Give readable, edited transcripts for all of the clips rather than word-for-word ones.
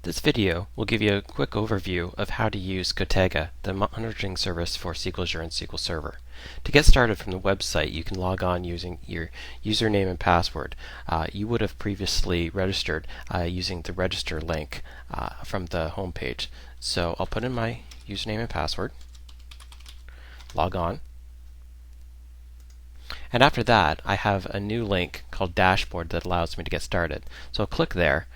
This video will give you a quick overview of how to use Cotega, the monitoring service for SQL Azure and SQL Server. To get started from the website, you can log on using your username and password. You would have previously registered using the register link from the home page. So I'll put in my username and password, log on, and after that I have a new link called Dashboard that allows me to get started. So I'll click there.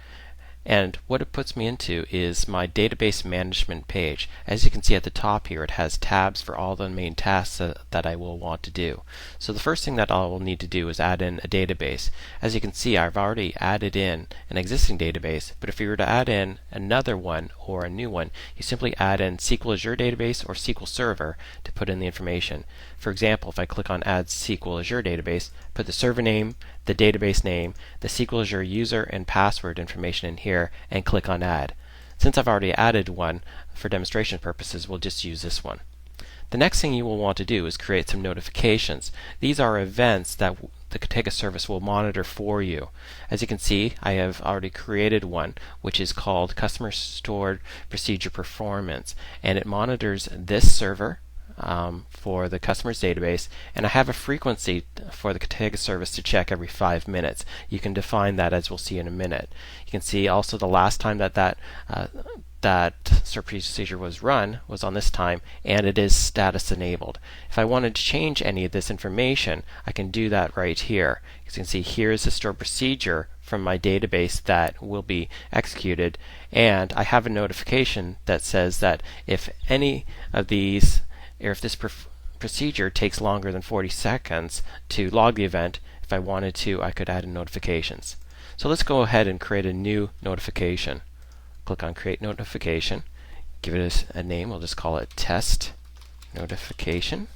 And what it puts me into is my database management page. As you can see at the top here, it has tabs for all the main tasks that I will want to do. So the first thing that I will need to do is add in a database. As you can see, I've already added in an existing database, but if you were to add in another one or a new one, you simply add in SQL Azure database or SQL Server to put in the information. For example, if I click on Add SQL Azure Database, put the server name, the database name, the SQL Azure user and password information in here, and click on Add. Since I've already added one, for demonstration purposes, we'll just use this one. The next thing you will want to do is create some notifications. These are events that the Cotega service will monitor for you. As you can see, I have already created one, which is called Customer Stored Procedure Performance, and it monitors this server for the customer's database, and I have a frequency for the Cotega service to check every 5 minutes. You can define that, as we'll see in a minute. You can see also the last time that stored procedure was run was on this time, and it is status enabled. If I wanted to change any of this information, I can do that right here. As you can see, here is the stored procedure from my database that will be executed, and I have a notification that says that if any of these, or if this procedure takes longer than 40 seconds to log the event, if I wanted to, I could add in notifications. So let's go ahead and create a new notification. Click on Create Notification. Give it a name. We'll just call it Test Notification.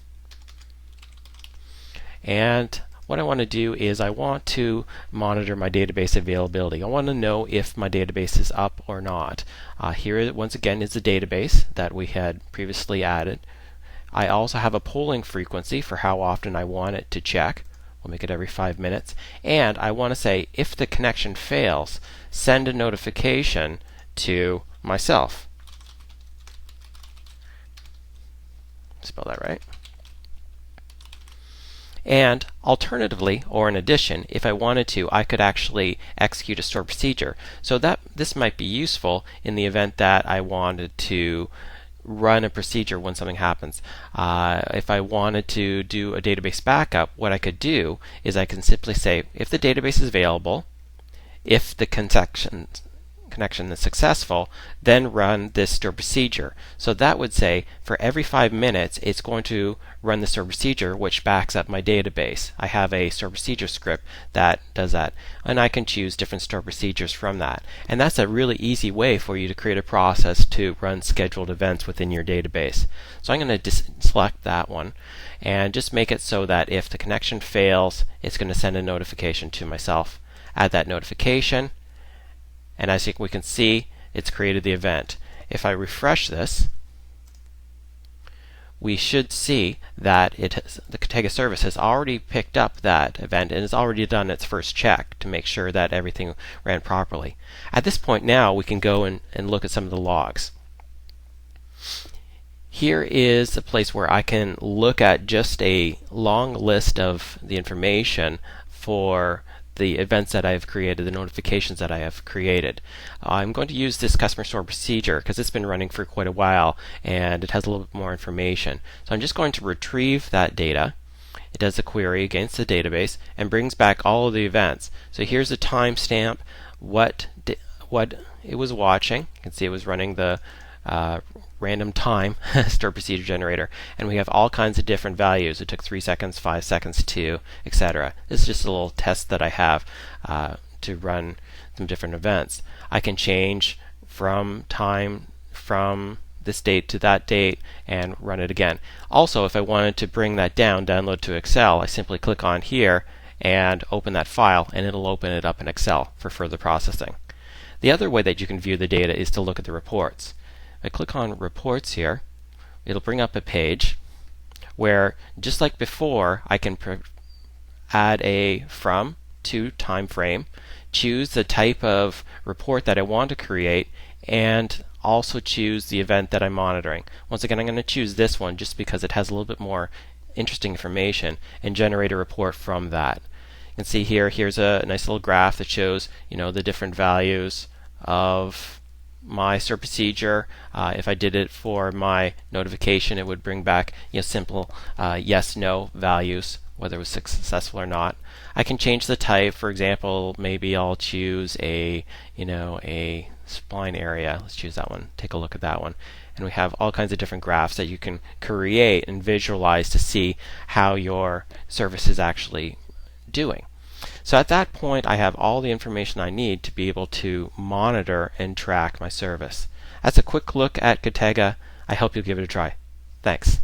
And what I want to do is I want to monitor my database availability. I want to know if my database is up or not. Here, once again, is the database that we had previously added. I also have a polling frequency for how often I want it to check. We'll make it every 5 minutes. And I want to say, if the connection fails, send a notification to myself. Spell that right. And alternatively, or in addition, if I wanted to, I could actually execute a stored procedure. So that this might be useful in the event that I wanted to run a procedure when something happens. If I wanted to do a database backup, what I could do is I can simply say, if the database is available, if the connection is successful, then run this stored procedure. So that would say for every 5 minutes it's going to run the stored procedure, which backs up my database. I have a stored procedure script that does that, and I can choose different stored procedures from that. And that's a really easy way for you to create a process to run scheduled events within your database. So I'm going to select that one and just make it so that if the connection fails, it's going to send a notification to myself. Add that notification, and as we can see, it's created the event. If I refresh this, we should see that the Cotega service has already picked up that event and has already done its first check to make sure that everything ran properly. At this point now, we can go and look at some of the logs. Here is a place where I can look at just a long list of the information for the events that I have created, the notifications that I have created. I'm going to use this customer stored procedure because it's been running for quite a while and it has a little bit more information. So I'm just going to retrieve that data. It does a query against the database and brings back all of the events. So here's the timestamp, what it was watching. You can see it was running the random time stored procedure generator, and we have all kinds of different values. It took 3 seconds, 5 seconds, 2, etc. This is just a little test that I have to run some different events. I can change from time from this date to that date and run it again. Also, if I wanted to bring that down, download to Excel, I simply click on here and open that file, and it'll open it up in Excel for further processing. The other way that you can view the data is to look at the reports. I click on Reports here, it'll bring up a page where, just like before, I can add a from to time frame choose the type of report that I want to create, and also choose the event that I'm monitoring. Once again, I'm going to choose this one just because it has a little bit more interesting information, and generate a report from that. You can see here's a nice little graph that shows the different values of my SERP procedure. If I did it for my notification, it would bring back simple yes, no values, whether it was successful or not. I can change the type. For example, maybe I'll choose a spline area. Let's choose that one. Take a look at that one. And we have all kinds of different graphs that you can create and visualize to see how your service is actually doing. So at that point, I have all the information I need to be able to monitor and track my service. That's a quick look at Cotega. I hope you'll give it a try. Thanks.